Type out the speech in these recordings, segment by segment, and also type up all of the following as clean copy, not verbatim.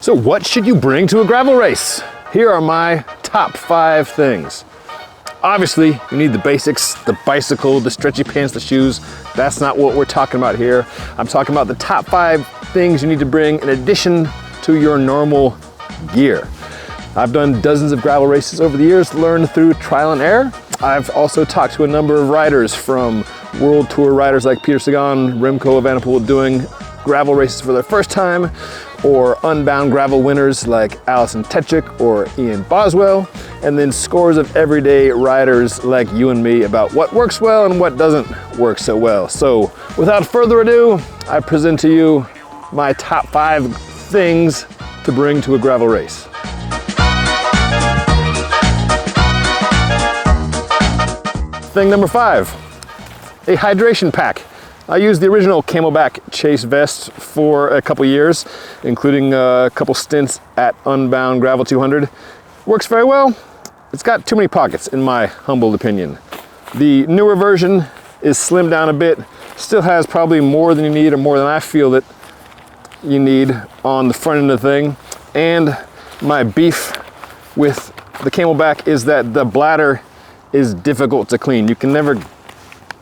So what should you bring to a gravel race? Here are my top 5 things. Obviously, you need the basics, the bicycle, the stretchy pants, the shoes. That's not what we're talking about here. I'm talking about the top 5 things you need to bring in addition to your normal gear. I've done dozens of gravel races over the years, learned through trial and error. I've also talked to a number of riders, from world tour riders like Peter Sagan, Remco Evenepoel, doing gravel races for their first time, or Unbound gravel winners like Alison Tetrick or Ian Boswell, and then scores of everyday riders like you and me about what works well and what doesn't work so well. So without further ado, I present to you my top 5 things to bring to a gravel race. Thing number 5, a hydration pack. I used the original Camelback Chase vest for a couple years, including a couple stints at Unbound Gravel 200. Works very well. It's got too many pockets, in my humble opinion. The newer version is slimmed down a bit, still has probably more than you need, or more than I feel that you need on the front end of the thing. And my beef with the Camelback is that the bladder is difficult to clean. You can never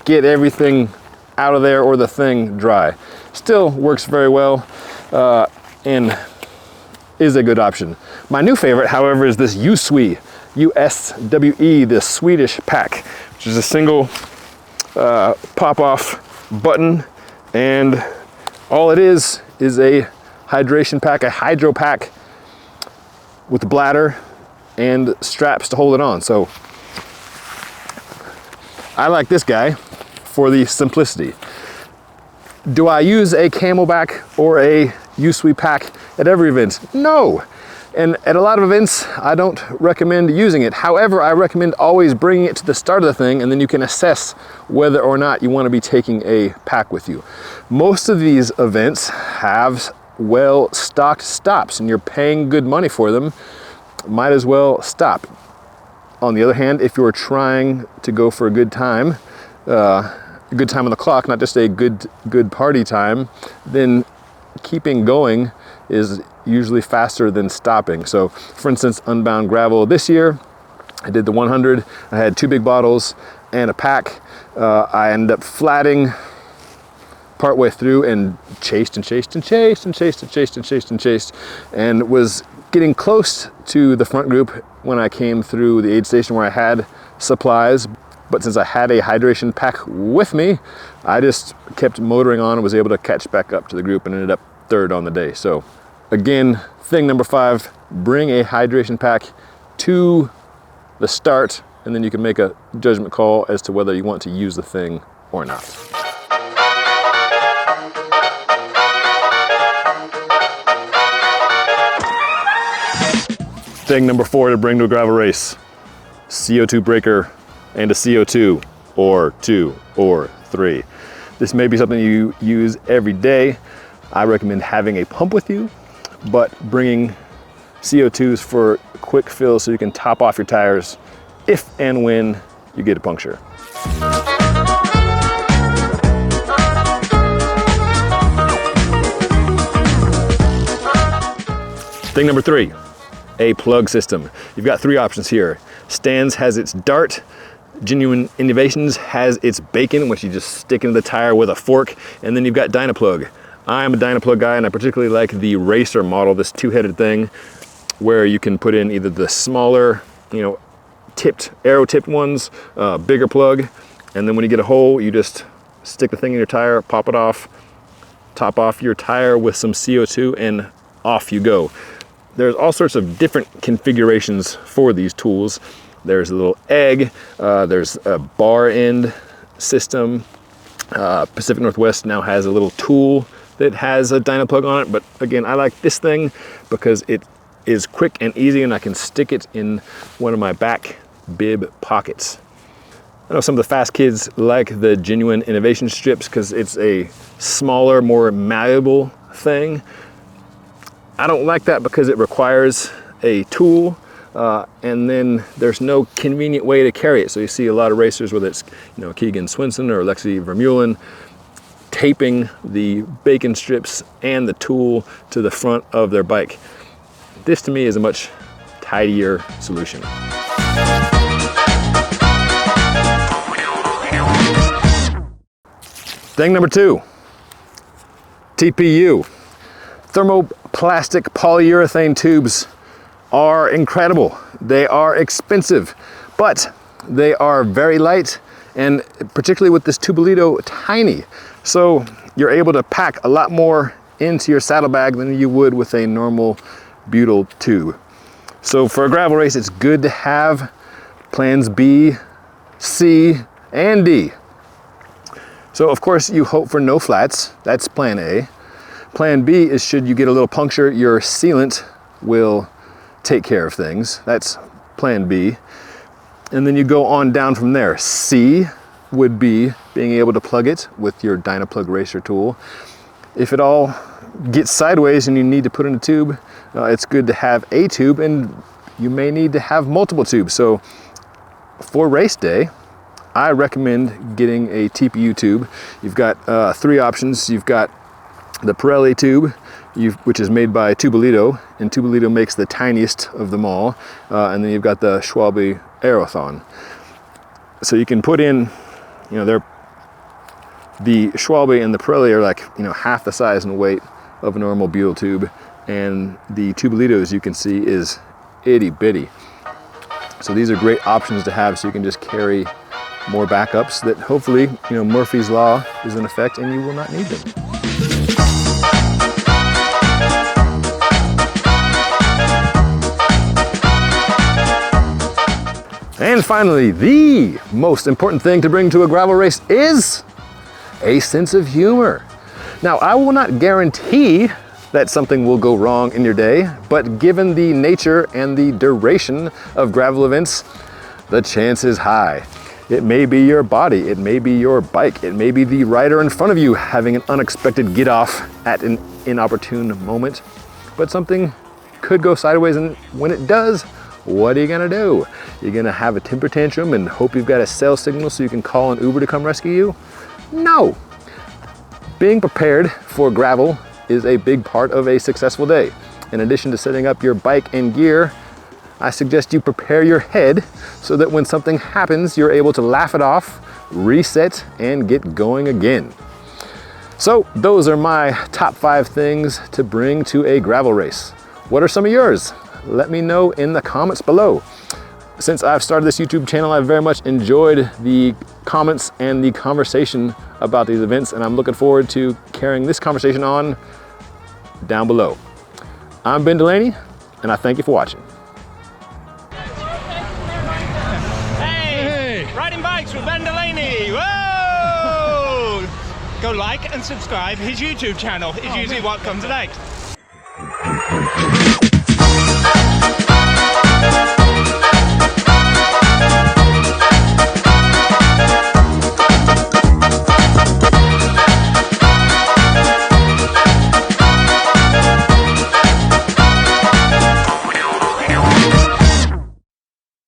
get everything out of there or the thing dry. Still works very well and is a good option. My new favorite, however, is this USWE, USWE, the Swedish pack, which is a single pop-off button, and all it is a hydration pack, a hydro pack with a bladder and straps to hold it on. So I like this guy for the simplicity. Do I use a Camelback or a USWE pack at every event? No. And at a lot of events, I don't recommend using it. However, I recommend always bringing it to the start of the thing, and then you can assess whether or not you want to be taking a pack with you. Most of these events have well-stocked stops, and you're paying good money for them. Might as well stop. On the other hand, if you're trying to go for a good time on the clock, not just a good party time, then keeping going is usually faster than stopping. So for instance, Unbound Gravel this year, I did the 100. I had 2 big bottles and a pack. I ended up flatting partway through and chased and was getting close to the front group when I came through the aid station where I had supplies. But since I had a hydration pack with me, I just kept motoring on and was able to catch back up to the group and ended up 3rd on the day. So again, thing number 5, bring a hydration pack to the start, and then you can make a judgment call as to whether you want to use the thing or not. Thing number 4 to bring to a gravel race, CO2 breaker and a CO2 or 2 or 3. This may be something you use every day. I recommend having a pump with you, but bringing CO2s for quick fills so you can top off your tires if and when you get a puncture. Thing number 3, a plug system. You've got 3 options here. Stan's has its dart, Genuine Innovations has its bacon, which you just stick into the tire with a fork, and then you've got Dynaplug. I'm a Dynaplug guy, and I particularly like the Racer model, this 2-headed thing, where you can put in either the smaller, arrow-tipped ones, bigger plug, and then when you get a hole, you just stick the thing in your tire, pop it off, top off your tire with some CO2, and off you go. There's all sorts of different configurations for these tools. There's a little egg, there's a bar end system. Pacific Northwest now has a little tool that has a Dynaplug on it, but again, I like this thing because it is quick and easy, and I can stick it in one of my back bib pockets. I know some of the fast kids like the Genuine Innovation strips because it's a smaller, more malleable thing. I don't like that because it requires a tool, and then there's no convenient way to carry it. So you see a lot of racers, whether it's Keegan Swinson or Alexi Vermeulen, taping the bacon strips and the tool to the front of their bike. this to me is a much tidier solution. Thing number 2, TPU. Thermoplastic polyurethane tubes are incredible. They are expensive, but they are very light, and particularly with this Tubolito, tiny. So you're able to pack a lot more into your saddlebag than you would with a normal butyl tube. So for a gravel race, it's good to have plans B, C, and D. So of course you hope for no flats, that's plan A. Plan B is should you get a little puncture, your sealant will take care of things. That's plan B. And then you go on down from there. C would be being able to plug it with your Dynaplug racer tool. If it all gets sideways and you need to put in a tube, it's good to have a tube, and you may need to have multiple tubes. So for race day, I recommend getting a TPU tube. You've got 3 options. You've got the Pirelli tube, which is made by Tubolito, and Tubolito makes the tiniest of them all. And then you've got the Schwalbe Aerothon. So you can put in, the Schwalbe and the Pirelli are like, half the size and weight of a normal butyl tube, and the Tubolito, as you can see, is itty bitty. So these are great options to have, so you can just carry more backups that hopefully, Murphy's Law is in effect and you will not need them. And finally, the most important thing to bring to a gravel race is a sense of humor. Now, I will not guarantee that something will go wrong in your day, but given the nature and the duration of gravel events, the chance is high. It may be your body, it may be your bike, it may be the rider in front of you having an unexpected get off at an inopportune moment, but something could go sideways, and when it does, what are you gonna do? You're gonna have a temper tantrum and hope you've got a cell signal so you can call an Uber to come rescue you? No. Being prepared for gravel is a big part of a successful day. In addition to setting up your bike and gear, I suggest you prepare your head so that when something happens, you're able to laugh it off, reset, and get going again. So those are my top 5 things to bring to a gravel race. What are some of yours? Let me know in the comments below. Since I've started this YouTube channel, I've very much enjoyed the comments and the conversation about these events, and I'm looking forward to carrying this conversation on down below. I'm Ben Delaney, and I thank you for watching. Hey! Riding bikes with Ben Delaney! Whoa! Go like and subscribe his YouTube channel. It's usually what comes next.